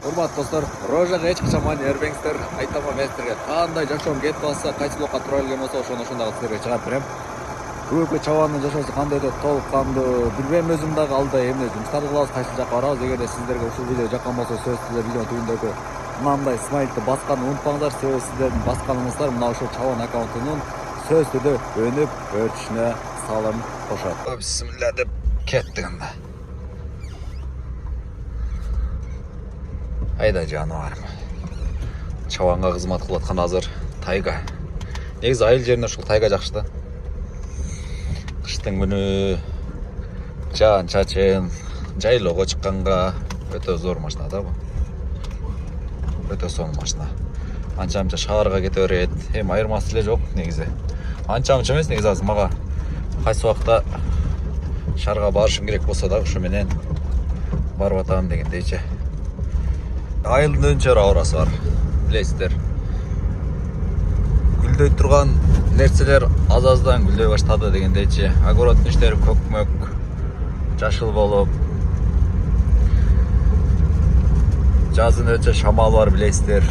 Урматтуу достор, рожага эч качан мани эрбеңиздер. Айтама мен силерге кандай жашоом кетип калса, кайсы блокко тура келген болсо, ошону ошондой силерге чыгарып берем. Бүгүнкү чабандын жашоосу кандай өтөт, толук кандуу билбейм өзүм дагы алда эмне жумуштарды кылабыз, кайсы жакка барабыз. Эгерде сиздерге ушул видео жаккан болсо, сөзсүз түрдө видеонун түбүндөгү мындай смайликти басканды унутпаңыздар. Себеби сиздердин басканыңыздар мына ушул чабан аккаунтунун сөзсүз түрдө өнүп өрчүшүнө салым кошот. Бисмилля деп кеттик анда. Айда жаныбарым. Чабанга кызмат кылып аткан азыр тайга. Негизи айыл жеринде ушул тайга жакшы да. Кыштын күнү жаан чачын жайлоого чыкканга өтө зор машина да бу. Өтө соң машина. Анча-мынча шаарга кете берет. Эми айырмасы эле жок негизи. Анча-мынча эмес негизи азыр мага кайсы убакта шаарга барышым керек болсо дагы ушу менен барып атам дегендейчи. Айылдын өнчөр аурасы бар. Билесиздер. Гүлдөй турган нерселер аз-аздан гүлдөй баштады дегендейчи. Огороддун иштери көкмөк, жашыл болуп. Жазын өчө шамал бар, билесиздер.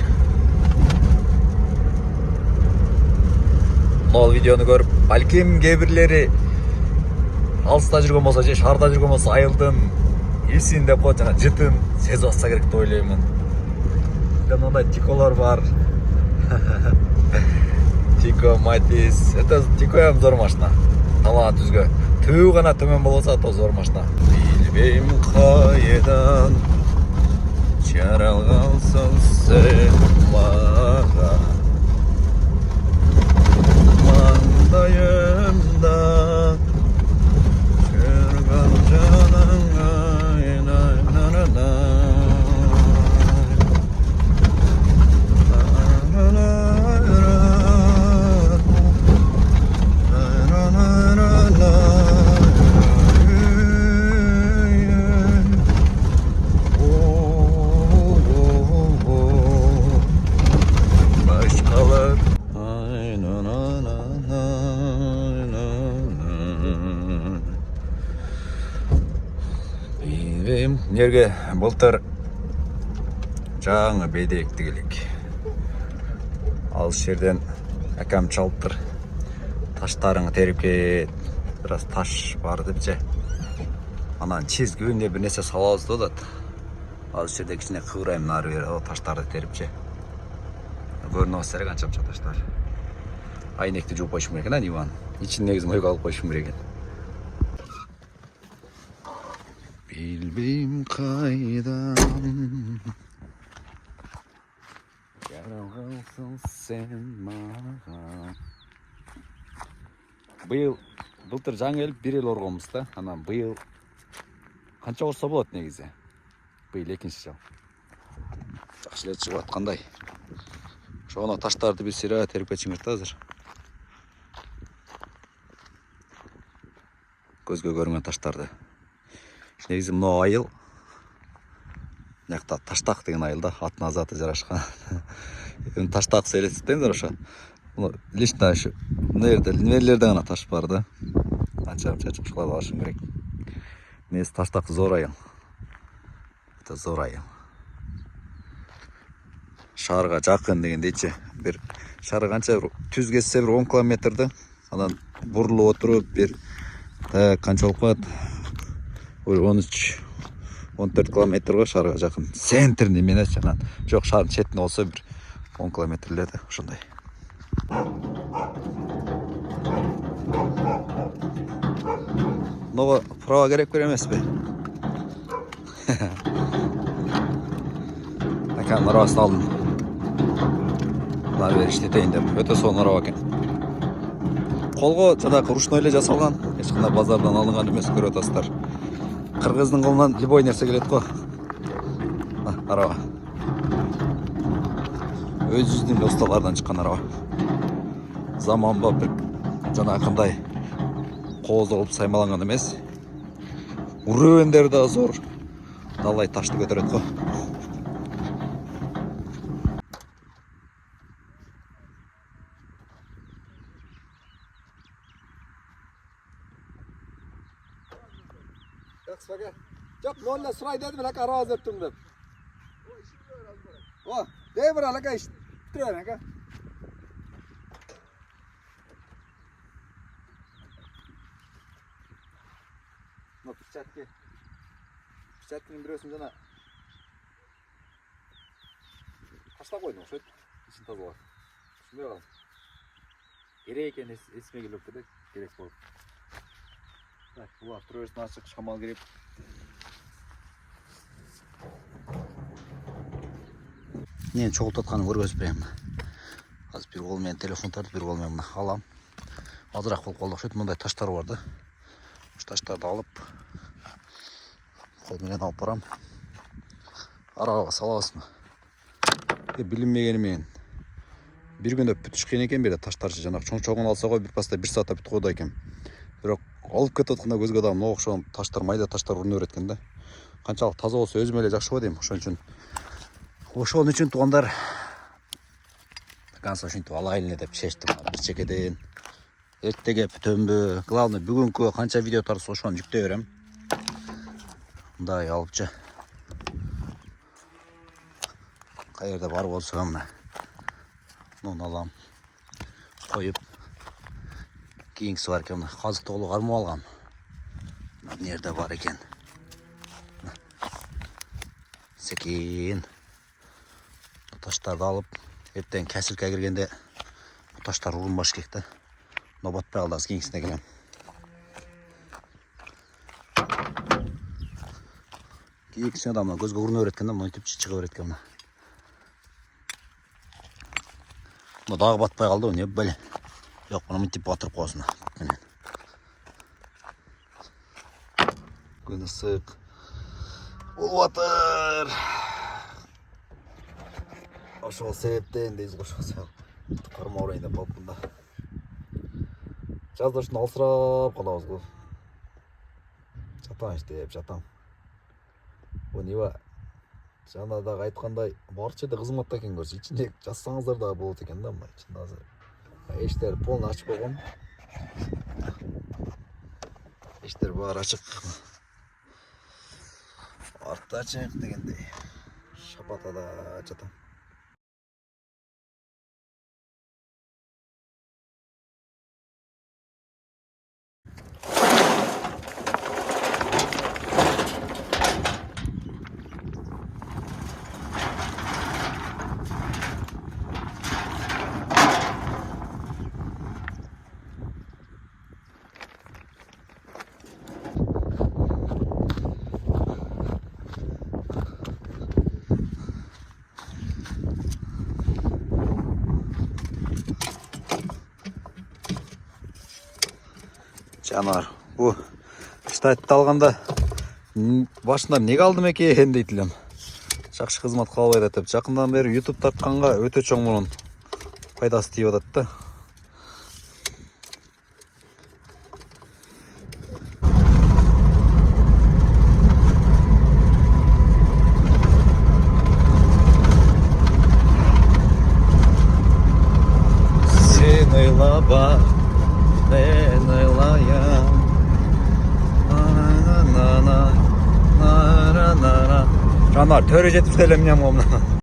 Могул видеону көрүп, балким кээ бирлери алыста жүргөн болсо же шаарда жүргөн болсо айылдын исин деп коет, жана жытын сезип атса керек деп ойлоймун. Мындай тиколор бар. Тико Матис. Это Тико ям зор машина. Талаа түзгө. Түбү гана төмөн болсо ато зор машина. Билбейм кайдан жаралгансың сен мага. Маңдайымда жүргөн жаныңа Нерге былтыр жаңы бейдекти келек. Ал жерден акам чалыптыр. Таштарың терип кет. Бираз таш бар депчи. Анан чизгүүнү бир нерсе салабыз деп атат. Ал жерде кичине кыбырайм нары бери таштарды терипчи. Көрүнүп атса керек анча таштар. Айнекти жууп коюшум керек экен, Иван. Ичин негизи мойго алып коюшум керек экен. Bilbeyim kaydan jaralgansың sen maga. Былтыр жаңы келип 1 ел оргонбуз да. Анан быйыл канча орсо болот негизи. Быйыл экинчи жыл. Жакшы эле чыгып аткандай. Ошоно таштарды бир сыйра терип кетишиңер да азыр. Көзгө көрүнгөн таштарды. Негизи мына айыл мынакта Таштак деген айыл да, атына заты жарашкан. Эми Таштак элестетсеңиздер ошо. Лично ушу мына жерде гана таш бар да. Анча-мынча чукчулап алышым керек. Негизи Таштак зор айыл. Это зор айыл. Шаарга жакын дегендейчи. Бир шаар канча түз кетсе бир 10 километрди. Анан бурулуп отуруп бир канча болуп калат? 13-14 километр шаарга жакын. Центринде эмес, анан жок шаардын четинде болсо бир 10 километр эле да, ошондой. Нова права керек бер эмеспи? Акам арабасын алдым. Нары бери иштетейин деп. Өтө сонун араба экен. Колго жадагы ручной эле жасалган. Эч кандай базардан алынган эмес, көрүп атасыздар. Кыргыздын колунан любой нерсе келет го. Араба. Өзүбүздүн осталардан чыккан араба. Заманбап бир жанакындай кооз болуп саймаланган эмес. Үрөөндөр да зор. Далай ташты көтөрөт го. Yok, molla suray dedim, ben araba zeptim. О, дай бір алака иш. Тұрар ака. Ну, печаткенің біреусін жана қашта қойдың ұқсайды, ішін тазалап. Түсінбей қалдым. Керек екен есіме келіп өтті де, керек болып. Так, бұлар түресін ашық, шамал керек. Нені çoğultatқанын көргөзіп беремін. Қазір бір қолмен телефон тартып, бір қолмен мына алам. Азырақ болып қалды ұқсайды, мұндай таштар барды. Таштарды алып, қолменен алып барам. Араға саласың. Білінмегенімен бір күнде бүтішкен екен берді таштаршы жаңағы чоң-чоңын алса ғой бір паста бір саатта бітіп қойды екен. Бірақ алып кетіп отқанда көзге адам оқшаған таштар, майда таштар ұрынып өреткен де. Қаншалық таза болса өзім әлі жақсы ғой деймін. Ошон үчүн туғандар канса ушинтип алайын деп шештим. Бир чекеден эртеге бүтөмбү. Главный бүгүнкү канча видео тарса ошону жүктөй берем. Мындай алыпчы. Кайерде бар болсо мына муну алам. Коюп кийинкиси бар экен. Казык толук кармап алгам. Мына жерде бар экен. Секин таштарды алып, ертең кәсілке кіргенде таштар ұрынбаш керек та. Мына батпай қалды, аз кейінкісіне келем. Кейінкісіне да мына көзге ұрынып өреткен да, мына өйтіп шығып өреткен мына. Мына дағы батпай қалды, не бәле. Жоқ, мына мүйтіп батырып қоясына. Күн ысық. Ол батыр. Ошол себептен дейіз қошқасы. Қарма орайында болып бұнда. Жазда үшін алсырап қалауыз бұл. Жатам іштеп, жатам. Бұл не ба? Жаңадағы айтқандай барча да қызматта екен көрсі. Içinde жазсаңыздар да болады екен да. İçinde азыр. Ештер полын ашып қойған. Ештер бар ашық. Артта açık дегендей. Шапатада жатам. Жанар, bu штатты алғанда башында неге алдым екен дейтілем. Жақсы қызмат қалып айтады деп. Жақындан бері YouTube тартқанға өте чоң мұның пайдасы тиіп жатады да. Сен ойлаба, мен ойлайам. Жанар, төрі жетіп сөйлемнен ғомна.